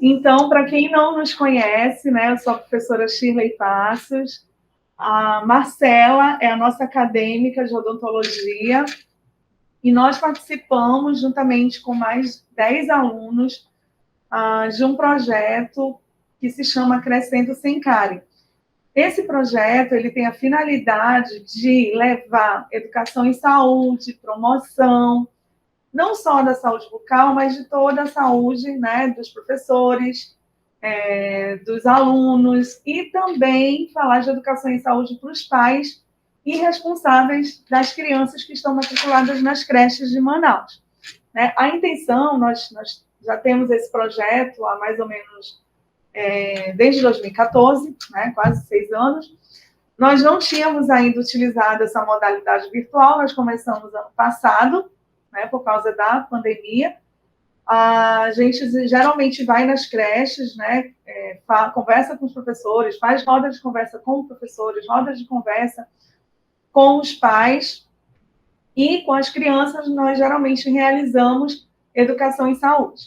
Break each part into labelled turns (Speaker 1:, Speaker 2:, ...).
Speaker 1: Então, para quem não nos conhece, né, eu sou a professora Shirley Passos. A Marcela é a nossa acadêmica de odontologia e nós participamos, juntamente com mais 10 alunos, de um projeto que se chama Crescendo Sem Cárie. Esse projeto ele tem a finalidade de levar educação em saúde, promoção, não só da saúde bucal, mas de toda a saúde, né, dos professores, dos alunos, e também falar de educação em saúde para os pais e responsáveis das crianças que estão matriculadas nas creches de Manaus. Né? A intenção, nós já temos esse projeto há mais ou menos desde 2014, né, quase 6 anos. Nós não tínhamos ainda utilizado essa modalidade virtual, nós começamos ano passado, né, por causa da pandemia. A gente geralmente vai nas creches, né, conversa com os professores, faz rodas de conversa com os professores, rodas de conversa com os pais, e com as crianças nós geralmente realizamos educação em saúde,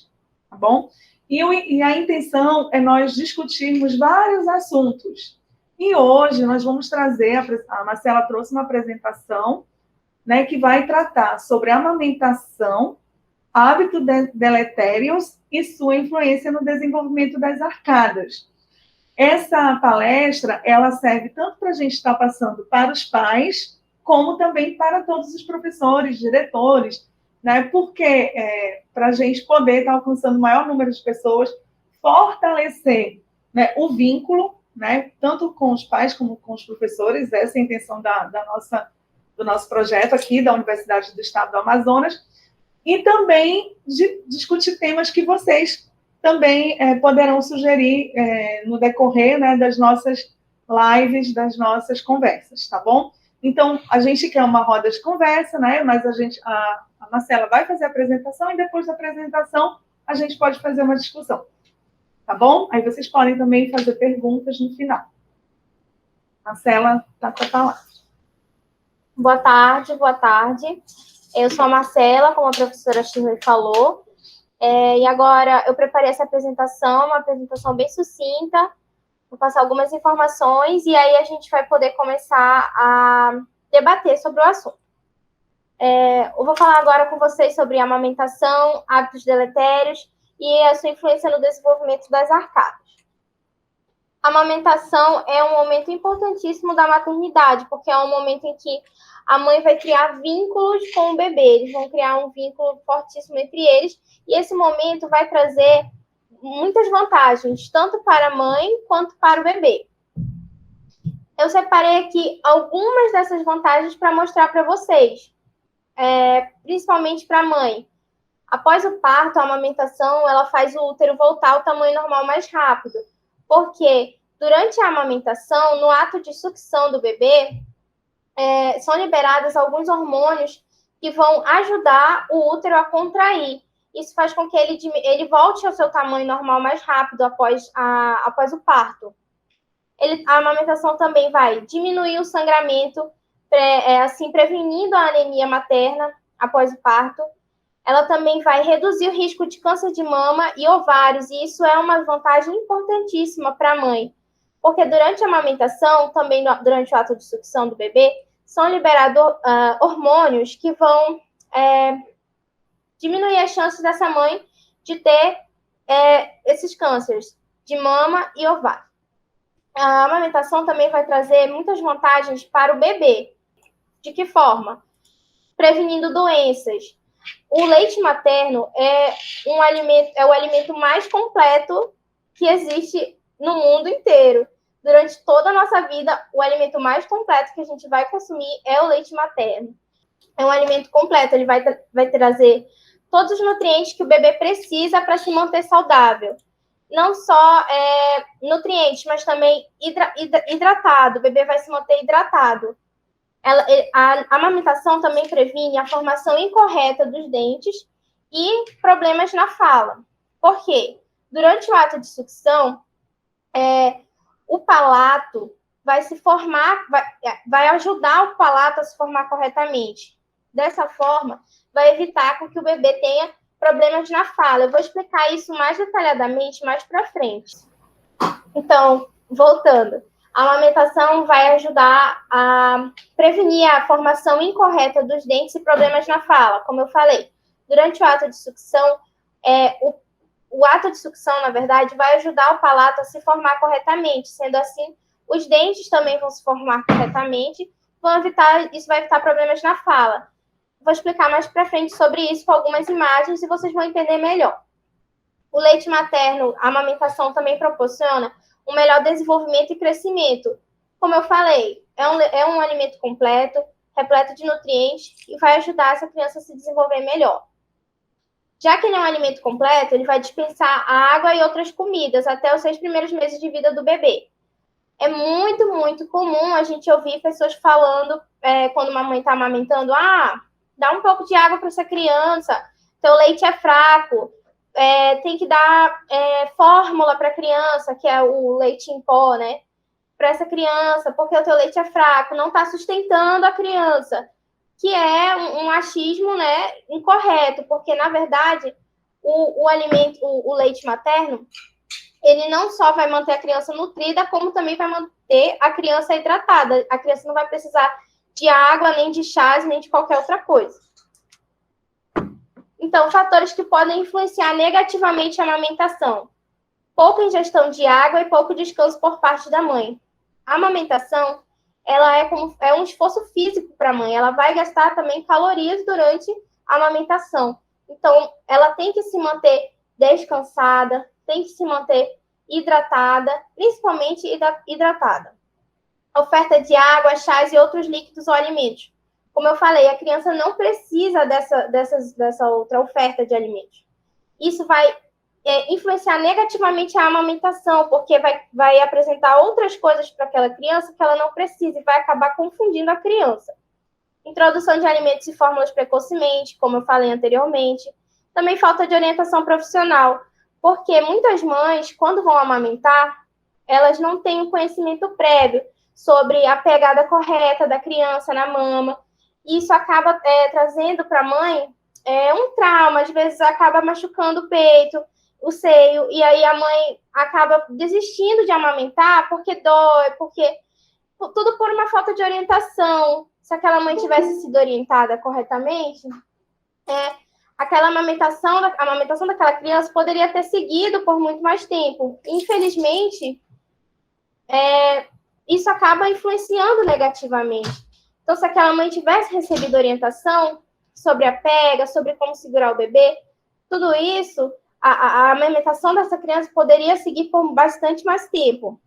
Speaker 1: tá bom? E a intenção é nós discutirmos vários assuntos. E hoje nós vamos trazer, a Marcela trouxe uma apresentação, né, que vai tratar sobre a amamentação, hábitos deletérios e sua influência no desenvolvimento das arcadas. Essa palestra, ela serve tanto para a gente estar passando para os pais, como também para todos os professores, diretores, né? Porque para a gente poder estar alcançando o maior número de pessoas, fortalecer, né, o vínculo, né, tanto com os pais como com os professores, essa é a intenção do nosso projeto aqui da Universidade do Estado do Amazonas, e também de discutir temas que vocês também poderão sugerir no decorrer, né, das nossas lives, das nossas conversas, tá bom? Então, a gente quer uma roda de conversa, né, mas a Marcela vai fazer a apresentação e depois da apresentação a gente pode fazer uma discussão, tá bom? Aí vocês podem também fazer perguntas no final. Marcela, tá com a palavra.
Speaker 2: Boa tarde, boa tarde. Eu sou a Marcela, como a professora Shirley falou, e agora eu preparei essa apresentação, uma apresentação bem sucinta, vou passar algumas informações e aí a gente vai poder começar a debater sobre o assunto. Eu vou falar agora com vocês sobre amamentação, hábitos deletérios e a sua influência no desenvolvimento das arcadas. A amamentação é um momento importantíssimo da maternidade, porque é um momento em que a mãe vai criar vínculos com o bebê, eles vão criar um vínculo fortíssimo entre eles, e esse momento vai trazer muitas vantagens, tanto para a mãe quanto para o bebê. Eu separei aqui algumas dessas vantagens para mostrar para vocês, principalmente para a mãe. Após o parto, a amamentação ela faz o útero voltar ao tamanho normal mais rápido, porque durante a amamentação, no ato de sucção do bebê, são liberados alguns hormônios que vão ajudar o útero a contrair. Isso faz com que ele volte ao seu tamanho normal mais rápido após o parto. A amamentação também vai diminuir o sangramento, assim prevenindo a anemia materna após o parto. Ela também vai reduzir o risco de câncer de mama e ovários, e isso é uma vantagem importantíssima para a mãe, porque durante a amamentação, também durante o ato de sucção do bebê, são liberados hormônios que vão diminuir as chances dessa mãe de ter esses cânceres de mama e ovário. A amamentação também vai trazer muitas vantagens para o bebê. De que forma? Prevenindo doenças. O leite materno é o alimento mais completo que existe no mundo inteiro. Durante toda a nossa vida, o alimento mais completo que a gente vai consumir é o leite materno. É um alimento completo, ele vai trazer todos os nutrientes que o bebê precisa para se manter saudável. Não só nutrientes, mas também hidratado. O bebê vai se manter hidratado. A amamentação também previne a formação incorreta dos dentes e problemas na fala. Por quê? Durante o ato de sucção, o palato vai se formar, vai ajudar o palato a se formar corretamente. Dessa forma, vai evitar que o bebê tenha problemas na fala. Eu vou explicar isso mais detalhadamente mais para frente. Então, voltando, a amamentação vai ajudar a prevenir a formação incorreta dos dentes e problemas na fala, como eu falei. Durante o ato de sucção, o ato de sucção, na verdade, vai ajudar o palato a se formar corretamente. Sendo assim, os dentes também vão se formar corretamente, isso vai evitar problemas na fala. Vou explicar mais para frente sobre isso com algumas imagens e vocês vão entender melhor. O leite materno, a amamentação também proporciona um melhor desenvolvimento e crescimento. Como eu falei, é um alimento completo, repleto de nutrientes e vai ajudar essa criança a se desenvolver melhor. Já que ele é um alimento completo, ele vai dispensar a água e outras comidas até os 6 primeiros meses de vida do bebê. É muito, muito comum a gente ouvir pessoas falando, quando uma mãe está amamentando, dá um pouco de água para essa criança, teu leite é fraco, tem que dar fórmula para a criança, que é o leite em pó, né? Para essa criança, porque o teu leite é fraco, não está sustentando a criança, que é um achismo, né, incorreto, porque, na verdade, o leite materno, ele não só vai manter a criança nutrida, como também vai manter a criança hidratada. A criança não vai precisar de água, nem de chás, nem de qualquer outra coisa. Então, fatores que podem influenciar negativamente a amamentação. Pouca ingestão de água e pouco descanso por parte da mãe. A amamentação, ela é um esforço físico para a mãe. Ela vai gastar também calorias durante a amamentação. Então, ela tem que se manter descansada, tem que se manter hidratada, principalmente hidratada. Oferta de água, chás e outros líquidos ou alimentos. Como eu falei, a criança não precisa dessa outra oferta de alimentos. Isso vai influenciar negativamente a amamentação, porque vai apresentar outras coisas para aquela criança que ela não precisa e vai acabar confundindo a criança. Introdução de alimentos e fórmulas precocemente, como eu falei anteriormente. Também falta de orientação profissional, porque muitas mães, quando vão amamentar, elas não têm um conhecimento prévio sobre a pegada correta da criança na mama. Isso acaba trazendo para a mãe um trauma, às vezes acaba machucando o peito, o seio, e aí a mãe acaba desistindo de amamentar porque dói, porque tudo por uma falta de orientação. Se aquela mãe tivesse sido orientada corretamente, aquela amamentação daquela criança poderia ter seguido por muito mais tempo. Infelizmente, isso acaba influenciando negativamente. Então, se aquela mãe tivesse recebido orientação sobre a pega, sobre como segurar o bebê, tudo isso, a amamentação dessa criança poderia seguir por bastante mais tempo.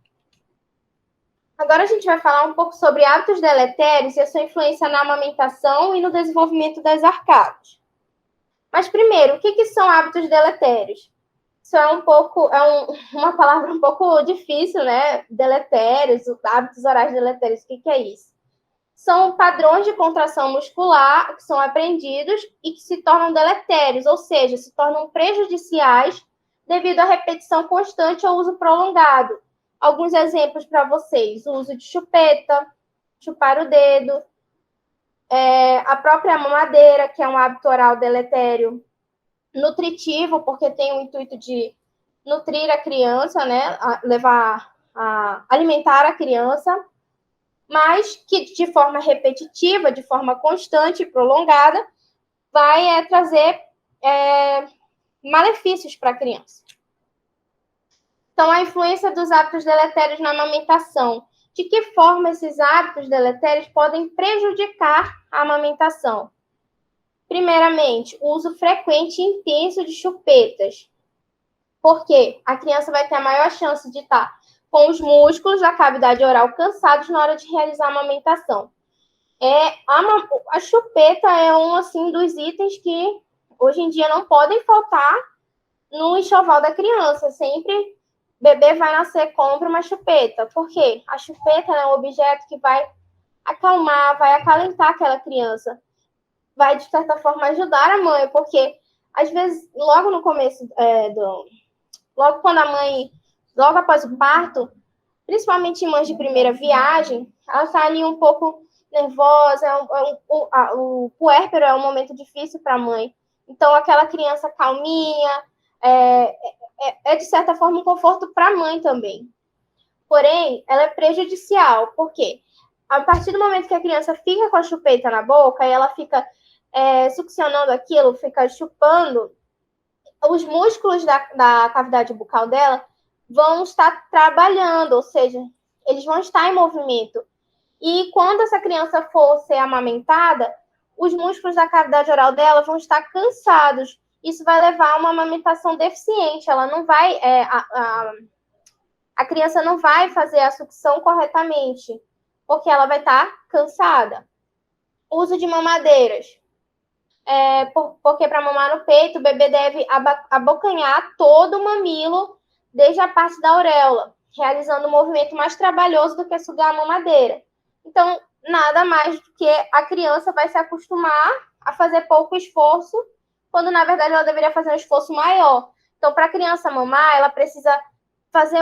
Speaker 2: Agora a gente vai falar um pouco sobre hábitos deletérios e a sua influência na amamentação e no desenvolvimento das arcadas. Mas primeiro, o que são hábitos deletérios? Isso é uma palavra um pouco difícil, né? Deletérios, hábitos orais deletérios, o que é isso? São padrões de contração muscular que são aprendidos e que se tornam deletérios, ou seja, se tornam prejudiciais devido à repetição constante ou uso prolongado. Alguns exemplos para vocês: o uso de chupeta, chupar o dedo, a própria mamadeira, que é um hábito oral deletério, nutritivo, porque tem o intuito de nutrir a criança, né, alimentar a criança, mas que de forma repetitiva, de forma constante e prolongada, vai trazer malefícios para a criança. Então, a influência dos hábitos deletérios na amamentação. De que forma esses hábitos deletérios podem prejudicar a amamentação? Primeiramente, o uso frequente e intenso de chupetas. Porque a criança vai ter a maior chance de estar com os músculos da cavidade oral cansados na hora de realizar a amamentação. A chupeta é um dos itens que hoje em dia não podem faltar no enxoval da criança. Sempre bebê vai nascer, compra uma chupeta. Por quê? A chupeta é um objeto que vai acalmar, vai acalentar aquela criança. Vai, de certa forma, ajudar a mãe, porque, às vezes, logo no começo, logo quando a mãe, logo após o parto, principalmente em mães de primeira viagem, ela está ali um pouco nervosa, o puérpero é um momento difícil para a mãe. Então, aquela criança calminha, de certa forma, um conforto para a mãe também. Porém, ela é prejudicial, porque a partir do momento que a criança fica com a chupeta na boca e ela fica succionando aquilo, fica chupando, os músculos da cavidade bucal dela vão estar trabalhando, ou seja, eles vão estar em movimento. E quando essa criança for ser amamentada, os músculos da cavidade oral dela vão estar cansados. Isso vai levar a uma amamentação deficiente. Ela não vai, a criança não vai fazer a sucção corretamente, porque ela vai estar cansada. Uso de mamadeiras. Porque para mamar no peito, o bebê deve abocanhar todo o mamilo, desde a parte da auréola, realizando um movimento mais trabalhoso do que sugar a mamadeira. Então, nada mais do que a criança vai se acostumar a fazer pouco esforço, quando, na verdade, ela deveria fazer um esforço maior. Então, para a criança mamar, ela precisa fazer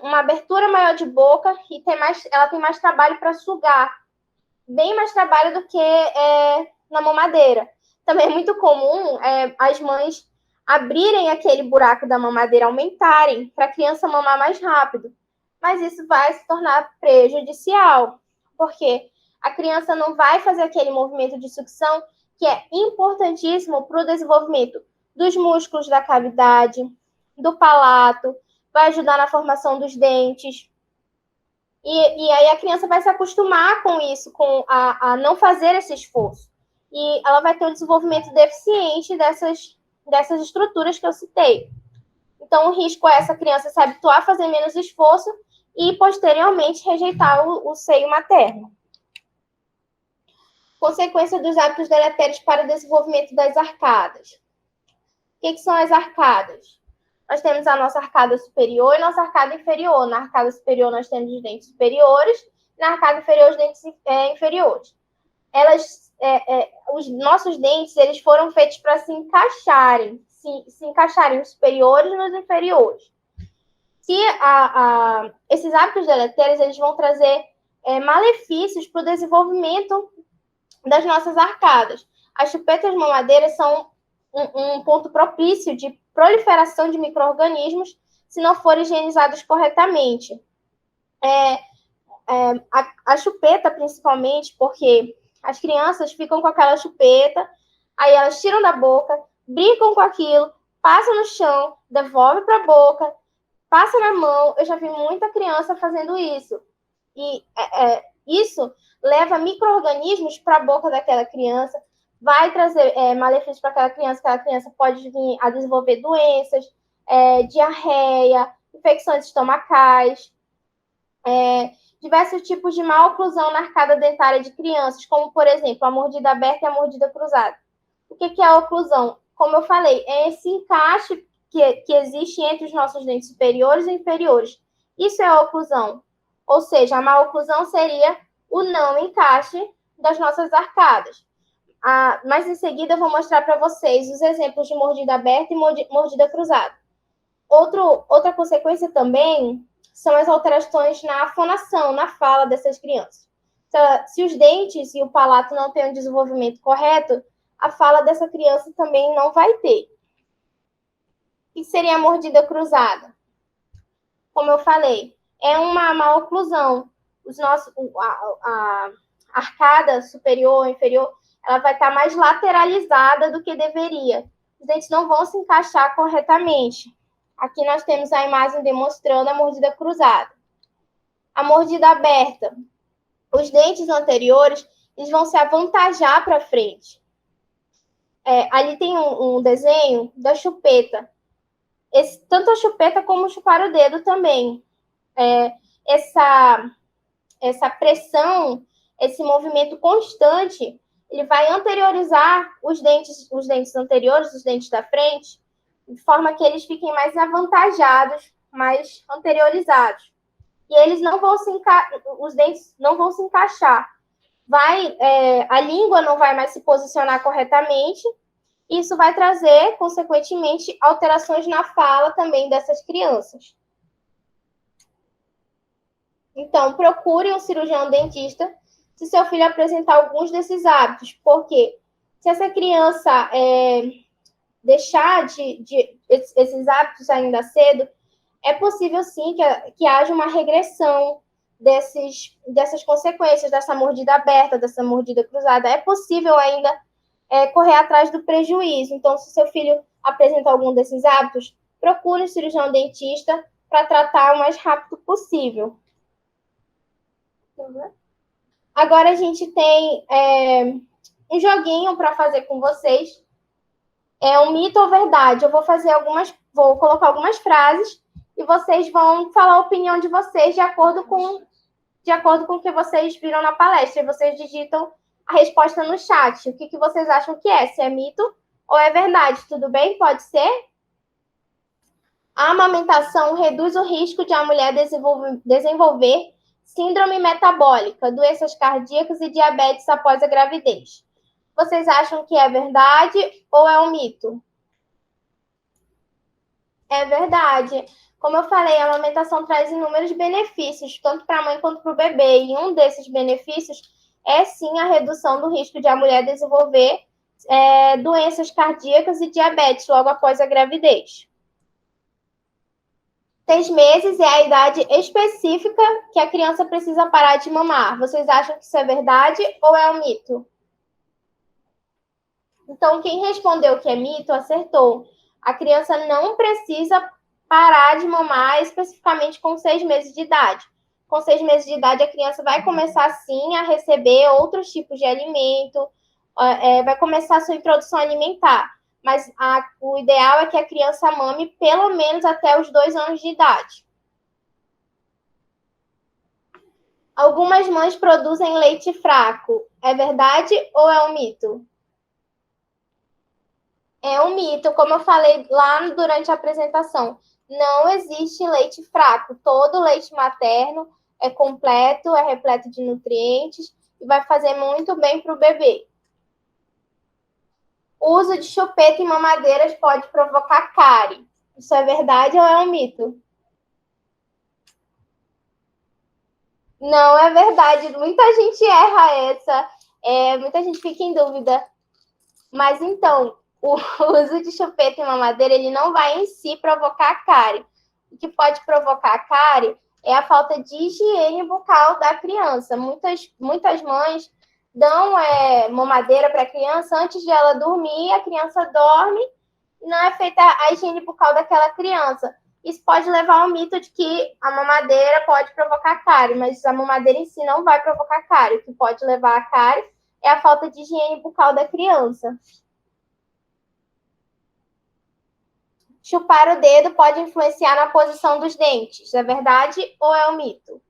Speaker 2: uma abertura maior de boca e ela tem mais trabalho para sugar. Bem mais trabalho do que na mamadeira. Também é muito comum as mães abrirem aquele buraco da mamadeira, aumentarem, para a criança mamar mais rápido. Mas isso vai se tornar prejudicial, porque a criança não vai fazer aquele movimento de sucção que é importantíssimo para o desenvolvimento dos músculos da cavidade, do palato, vai ajudar na formação dos dentes. E aí a criança vai se acostumar com isso, a não fazer esse esforço. E ela vai ter um desenvolvimento deficiente dessas estruturas que eu citei. Então, o risco é essa criança se habituar a fazer menos esforço e, posteriormente, rejeitar o seio materno. Consequência dos hábitos deletérios para o desenvolvimento das arcadas. O que são as arcadas? Nós temos a nossa arcada superior e nossa arcada inferior. Na arcada superior, nós temos os dentes superiores, na arcada inferior, os dentes inferiores. Os nossos dentes, eles foram feitos para se encaixarem os superiores nos inferiores. Esses hábitos deletérios, eles vão trazer malefícios para o desenvolvimento das nossas arcadas. As chupetas mamadeiras são um ponto propício de proliferação de micro-organismos se não forem higienizados corretamente. A chupeta, principalmente, porque as crianças ficam com aquela chupeta, aí elas tiram da boca, brincam com aquilo, passam no chão, devolvem para a boca, passa na mão. Eu já vi muita criança fazendo isso. E isso leva micro-organismos para a boca daquela criança, vai trazer malefícios para aquela criança pode vir a desenvolver doenças, diarreia, infecções estomacais, diversos tipos de maloclusão na arcada dentária de crianças, como, por exemplo, a mordida aberta e a mordida cruzada. O que é a oclusão? Como eu falei, é esse encaixe que existe entre os nossos dentes superiores e inferiores. Isso é a oclusão. Ou seja, a maloclusão seria o não encaixe das nossas arcadas. Mas em seguida eu vou mostrar para vocês os exemplos de mordida aberta e mordida cruzada. Outra consequência também são as alterações na fonação, na fala dessas crianças. Se os dentes e o palato não têm um desenvolvimento correto, a fala dessa criança também não vai ter. O que seria a mordida cruzada? Como eu falei, é uma maloclusão. A arcada superior, inferior, ela vai estar mais lateralizada do que deveria. Os dentes não vão se encaixar corretamente. Aqui nós temos a imagem demonstrando a mordida cruzada. A mordida aberta. Os dentes anteriores, eles vão se avantajar para frente. Ali tem um desenho da chupeta. Tanto a chupeta como chupar o dedo também. Essa pressão, esse movimento constante, ele vai anteriorizar os dentes anteriores, os dentes da frente, de forma que eles fiquem mais avantajados, mais anteriorizados. E eles não vão os dentes não vão se encaixar. A língua não vai mais se posicionar corretamente. Isso vai trazer, consequentemente, alterações na fala também dessas crianças. Então, procure um cirurgião dentista se seu filho apresentar alguns desses hábitos, porque se essa criança deixar esses hábitos ainda cedo, é possível sim que haja uma regressão dessas consequências, dessa mordida aberta, dessa mordida cruzada. É possível ainda correr atrás do prejuízo. Então, se seu filho apresenta algum desses hábitos, procure um cirurgião dentista para tratar o mais rápido possível. Agora a gente tem um joguinho para fazer com vocês. É um mito ou verdade. Eu vou colocar algumas frases e vocês vão falar a opinião de vocês de acordo com o que vocês viram na palestra. E vocês digitam a resposta no chat. O que vocês acham que é? Se é mito ou é verdade? Tudo bem? Pode ser? A amamentação reduz o risco de a mulher desenvolver síndrome metabólica, doenças cardíacas e diabetes após a gravidez. Vocês acham que é verdade ou é um mito? É verdade. Como eu falei, a amamentação traz inúmeros benefícios, tanto para a mãe quanto para o bebê. E um desses benefícios é, sim, a redução do risco de a mulher desenvolver doenças cardíacas e diabetes logo após a gravidez. 6 meses é a idade específica que a criança precisa parar de mamar. Vocês acham que isso é verdade ou é um mito? Então, quem respondeu que é mito, acertou. A criança não precisa parar de mamar especificamente com 6 meses de idade. Com 6 meses de idade, a criança vai começar, sim, a receber outros tipos de alimento, vai começar a sua introdução alimentar. Mas o ideal é que a criança mame pelo menos até os 2 anos de idade. Algumas mães produzem leite fraco. É verdade ou é um mito? É um mito, como eu falei lá durante a apresentação. Não existe leite fraco. Todo leite materno é completo, é repleto de nutrientes e vai fazer muito bem para o bebê. O uso de chupeta em mamadeiras pode provocar cárie. Isso é verdade ou é um mito? Não é verdade. Muita gente erra essa. Muita gente fica em dúvida. Mas então, o uso de chupeta em mamadeira, ele não vai em si provocar cárie. O que pode provocar cárie é a falta de higiene bucal da criança. Muitas mães dão mamadeira para a criança antes de ela dormir, a criança dorme e não é feita a higiene bucal daquela criança. Isso pode levar ao mito de que a mamadeira pode provocar cárie, mas a mamadeira em si não vai provocar cárie. O que pode levar a cárie é a falta de higiene bucal da criança. Chupar o dedo pode influenciar na posição dos dentes. É verdade ou é um mito?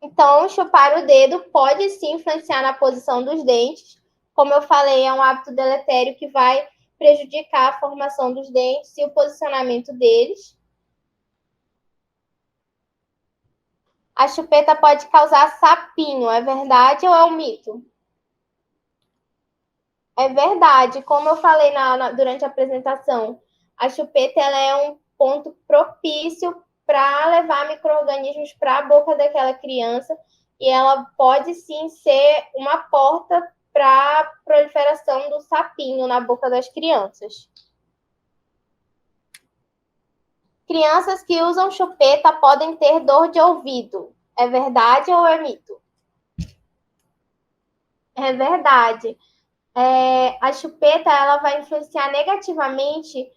Speaker 2: Então, chupar o dedo pode sim influenciar na posição dos dentes. Como eu falei, é um hábito deletério que vai prejudicar a formação dos dentes e o posicionamento deles. A chupeta pode causar sapinho. É verdade ou é um mito? É verdade. Como eu falei durante a apresentação, a chupeta ela é um ponto propício para levar micro-organismos para a boca daquela criança e ela pode sim ser uma porta para a proliferação do sapinho na boca das crianças. Crianças que usam chupeta podem ter dor de ouvido. É verdade ou é mito? É verdade. A chupeta ela vai influenciar negativamente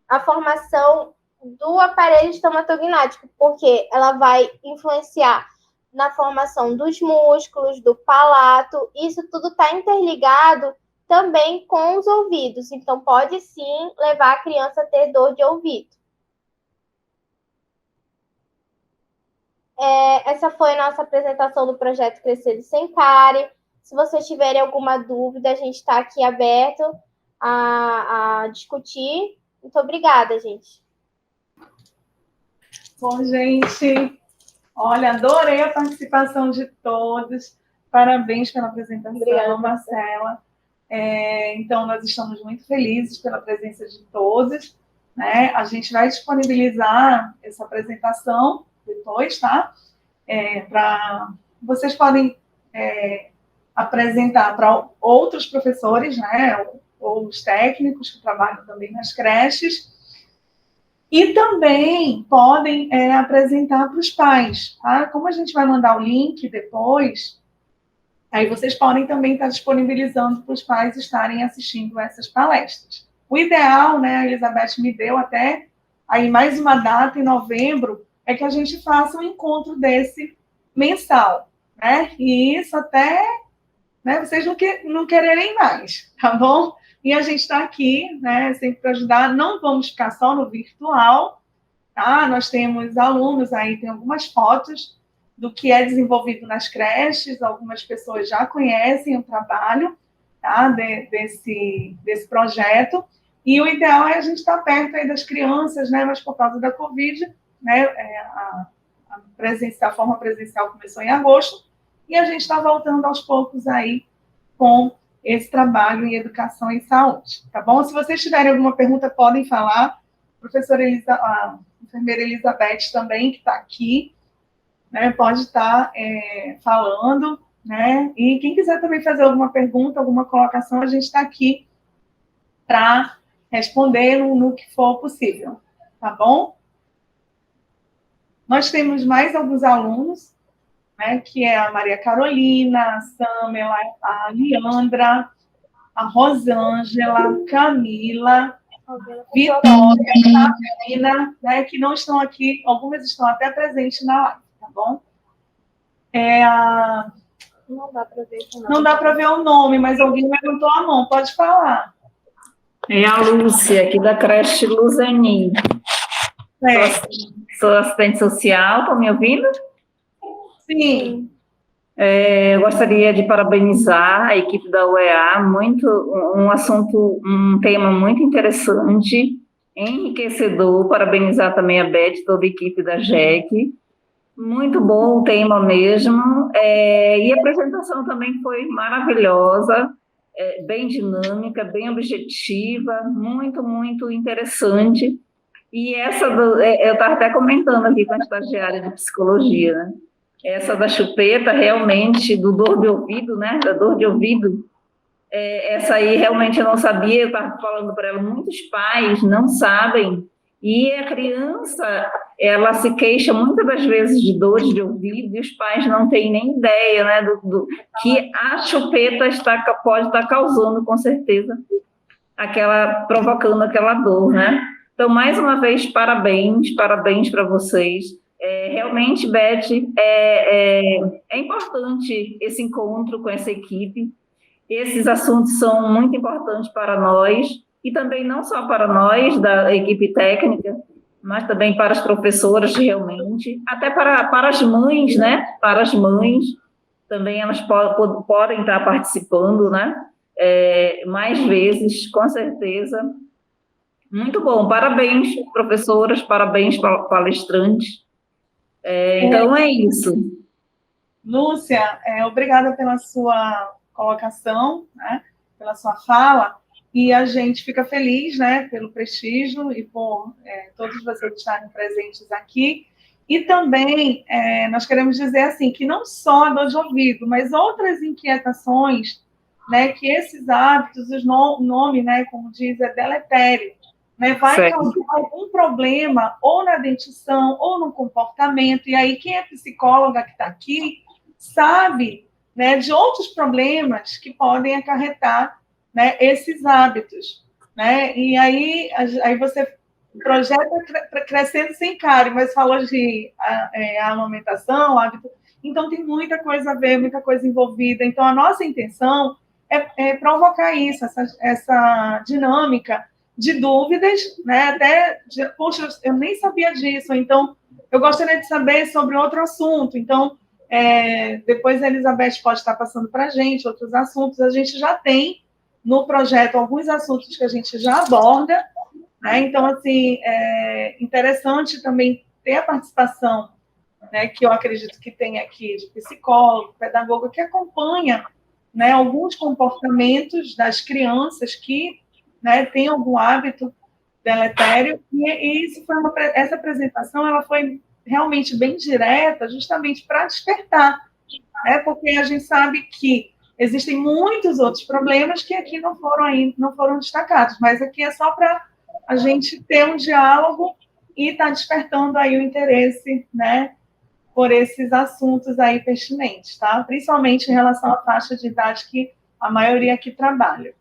Speaker 2: a formação do aparelho estomatognático, porque ela vai influenciar na formação dos músculos, do palato. Isso tudo está interligado também com os ouvidos. Então, pode sim levar a criança a ter dor de ouvido. Essa foi a nossa apresentação do projeto Crescendo Sem Cárie. Se vocês tiverem alguma dúvida, a gente está aqui aberto a discutir. Muito obrigada, gente.
Speaker 1: Bom, gente, olha, adorei a participação de todos. Parabéns pela apresentação, obrigada, Marcela. Então, nós estamos muito felizes pela presença de todos, né? A gente vai disponibilizar essa apresentação depois, tá? Vocês podem apresentar para outros professores, né? ou os técnicos que trabalham também nas creches, e também podem apresentar para os pais, tá? Como a gente vai mandar o link depois, aí vocês podem também estar disponibilizando para os pais estarem assistindo essas palestras. O ideal, né, a Elizabeth me deu até aí mais uma data em novembro, é que a gente faça um encontro desse mensal, né? E isso até, né, vocês não quererem mais, tá bom? E a gente está aqui, né, sempre para ajudar. Não vamos ficar só no virtual, tá? Nós temos alunos aí, tem algumas fotos do que é desenvolvido nas creches, algumas pessoas já conhecem o trabalho, tá? Desse projeto, e o ideal é a gente estar perto aí das crianças, né? Mas por causa da Covid, né, a forma presencial começou em agosto, e a gente está voltando aos poucos aí com esse trabalho em educação e saúde, tá bom? Se vocês tiverem alguma pergunta, podem falar. Professora a enfermeira Elizabeth também, que está aqui, né, pode estar falando, né? E quem quiser também fazer alguma pergunta, alguma colocação, a gente está aqui para responder no que for possível, tá bom? Nós temos mais alguns alunos, né, que é a Maria Carolina, a Samela, a Leandra, a Rosângela, Camila, Vitória, Carolina, né, que não estão aqui, algumas estão até presentes na live, tá bom?
Speaker 2: Não dá para ver.
Speaker 1: Não dá para ver o nome, mas alguém levantou a mão, pode falar.
Speaker 3: É a Lúcia, aqui da creche Luzeni. Sou assistente social, estão me ouvindo?
Speaker 1: Sim.
Speaker 3: Eu gostaria de parabenizar a equipe da UEA, um tema muito interessante, enriquecedor, parabenizar também a Beth, toda a equipe da JEC, muito bom o tema mesmo, e a apresentação também foi maravilhosa, bem dinâmica, bem objetiva, muito, muito interessante, e eu estava até comentando aqui com a estagiária de psicologia, né? Essa da chupeta, realmente, do dor de ouvido, né? Da dor de ouvido, essa aí realmente eu não sabia, eu estava falando para ela, muitos pais não sabem, e a criança, ela se queixa muitas das vezes de dores de ouvido, e os pais não têm nem ideia, né, do que a chupeta pode estar causando, com certeza, provocando aquela dor, né? Então, mais uma vez, parabéns para vocês. Realmente, Beth, é importante esse encontro com essa equipe. Esses assuntos são muito importantes para nós, e também não só para nós, da equipe técnica, mas também para as professoras, realmente, até para as mães, né? Para as mães, também elas podem estar participando, né? Mais vezes, com certeza. Muito bom, parabéns, professoras, parabéns, palestrantes. Então, é isso.
Speaker 1: Lúcia, obrigada pela sua colocação, né, pela sua fala, e a gente fica feliz, né, pelo prestígio e por todos vocês estarem presentes aqui. E também nós queremos dizer assim que não só a dor de ouvido, mas outras inquietações, né, que esses hábitos, o nome, né, como diz, é deletério, né, vai causar algum problema ou na dentição ou no comportamento. E aí quem é psicóloga que está aqui sabe, né, de outros problemas que podem acarretar, né, esses hábitos, né? E aí você projeta crescendo sem cárie, mas falou de amamentação, hábito, então tem muita coisa a ver, muita coisa envolvida. Então a nossa intenção é provocar isso, essa dinâmica de dúvidas, né? Até, poxa, eu nem sabia disso, então eu gostaria de saber sobre outro assunto. Então, depois a Elizabeth pode estar passando para a gente outros assuntos. A gente já tem no projeto alguns assuntos que a gente já aborda, né? Então, assim, é interessante também ter a participação, né, que eu acredito que tem aqui, de psicólogo, pedagogo, que acompanha, né, alguns comportamentos das crianças que, né, têm algum hábito deletério, e isso essa apresentação ela foi realmente bem direta, justamente para despertar, né, porque a gente sabe que existem muitos outros problemas que aqui não foram destacados, mas aqui é só para a gente ter um diálogo e está despertando aí o interesse, né, por esses assuntos aí pertinentes, tá? Principalmente em relação à faixa de idade que a maioria aqui trabalha,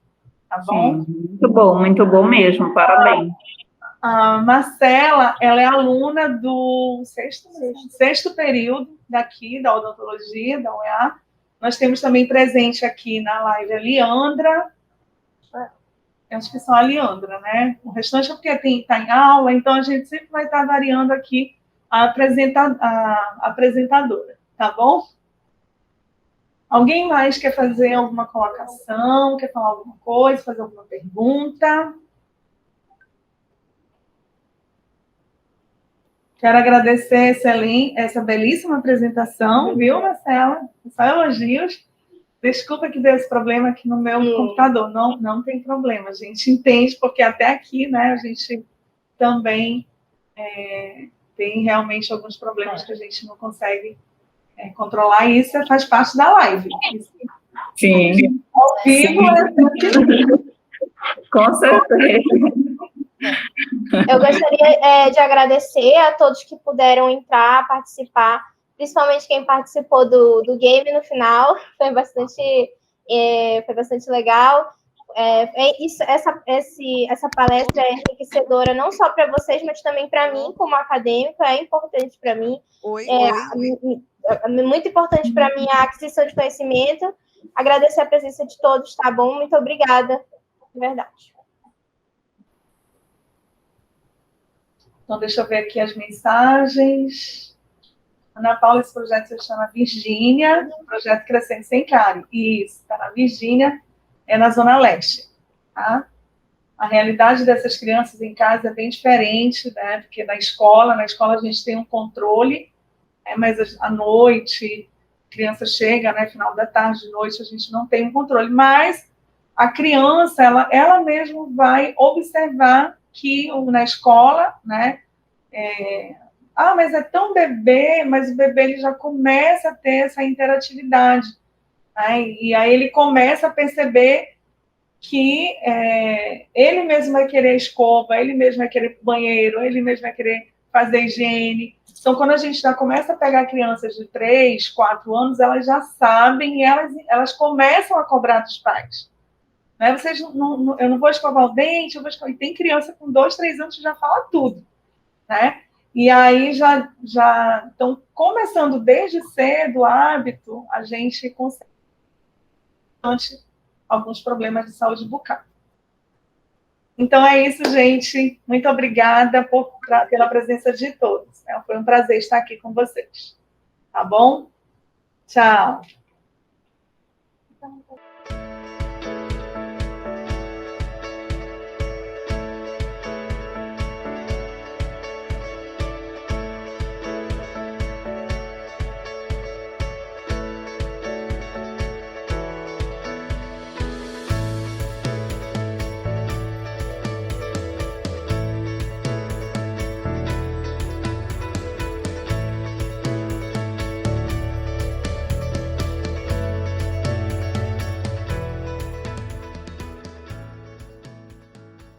Speaker 1: tá bom?
Speaker 3: Sim, muito bom mesmo, parabéns.
Speaker 1: A Marcela, ela é aluna do sexto período daqui, da odontologia, da UEA. Nós temos também presente aqui na live a Leandra. Eu acho que só a Leandra, né? O restante é porque está em aula, então a gente sempre vai estar variando aqui a apresentadora, tá bom? Alguém mais quer fazer alguma colocação, quer falar alguma coisa, fazer alguma pergunta? Quero agradecer essa belíssima apresentação, viu, Marcela? Só elogios. Desculpa que deu esse problema aqui no meu computador. Não tem problema, a gente entende, porque até aqui, né, a gente também tem realmente alguns problemas que a gente não consegue controlar, e isso faz parte da live.
Speaker 3: Sim.
Speaker 1: Ao vivo,
Speaker 3: Com certeza.
Speaker 2: Eu gostaria de agradecer a todos que puderam entrar, participar, principalmente quem participou do game no final, foi bastante legal. Essa palestra é enriquecedora não só para vocês, mas também para mim, como acadêmica, é importante para mim. Muito importante para mim a aquisição de conhecimento. Agradecer a presença de todos, tá bom? Muito obrigada, de verdade.
Speaker 1: Então, deixa eu ver aqui as mensagens. Ana Paula, esse projeto se chama Virgínia, projeto Crescendo Sem Cárie. Isso, está na Virgínia, é na Zona Leste. Tá? A realidade dessas crianças em casa é bem diferente, né? Porque na escola a gente tem um controle, mas à noite, a criança chega, né? Final da tarde, noite, a gente não tem um controle. Mas a criança, ela mesma vai observar que na escola, né? Mas é tão bebê, mas o bebê ele já começa a ter essa interatividade, né? E aí ele começa a perceber que ele mesmo vai querer escova, ele mesmo vai querer banheiro, ele mesmo vai querer fazer higiene. Então, quando a gente já começa a pegar crianças de 3, 4 anos, elas já sabem e elas começam a cobrar dos pais. Né? Eu não vou escovar o dente, e tem criança com 2, 3 anos que já fala tudo, né? E aí já então, começando desde cedo o hábito, a gente consegue alguns problemas de saúde bucal. Então é isso, gente. Muito obrigada pela presença de todos. Foi um prazer estar aqui com vocês. Tá bom? Tchau.